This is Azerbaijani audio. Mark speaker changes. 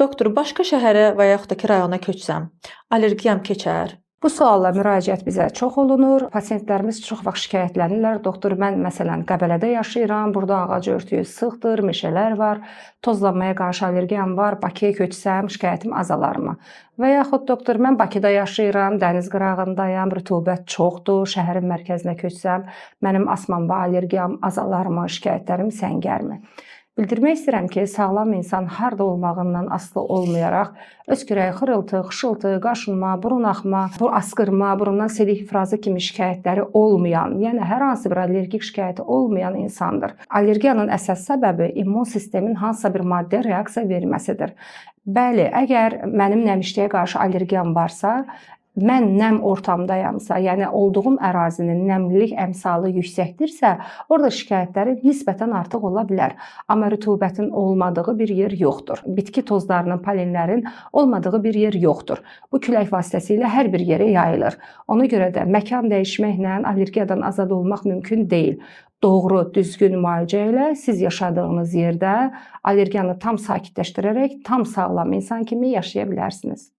Speaker 1: Doktor, başqa şəhərə və yaxud da ki, rayona köçsəm, allergiyam keçər?
Speaker 2: Bu sualla müraciət bizə çox olunur. Pasientlərimiz çox vaxt şikayətlənirlər. Doktor, mən məsələn Qəbələdə yaşayıram, burada ağac örtüyü sıxdır, meşələr var, tozlanmaya qarşı allergiyam var, Bakıya köçsəm şikayətim azalarmı? Və yaxud doktor, mən Bakıda yaşayıram, dəniz qırağındayam, rütubət çoxdur, şəhərin mərkəzinə köçsəm, mənim asmam və allergiyam azalarmı, şikayətlərim səngərmi? Bildirmək istəyirəm ki, sağlam insan harda olmağından asılı olmayaraq öz kürəyi xırıltı, xışıltı, qaşınma, burun axma, asqırma, burundan selik ifrazı kimi şikayətləri olmayan, yəni hər hansı bir allergik şikayəti olmayan insandır. Allergiyanın əsas səbəbi immun sistemin hansısa bir maddəyə reaksiya verməsidir. Bəli, əgər mənim nəmişliyə qarşı allergiyam varsa, mən nəm ortamdayamsa, yəni olduğum ərazinin nəmlilik əmsalı yüksəkdirsə, orada şikayətləri nisbətən artıq ola bilər. Amma rütubətin olmadığı bir yer yoxdur. Bitki tozlarının, polenlərin olmadığı bir yer yoxdur. Bu külək vasitəsilə hər bir yerə yayılır. Ona görə də məkan dəyişməklə allergiyadan azad olmaq mümkün deyil. Doğru, düzgün müalicə ilə siz yaşadığınız yerdə allergiyanı tam sakitləşdirərək tam sağlam insan kimi yaşaya bilərsiniz.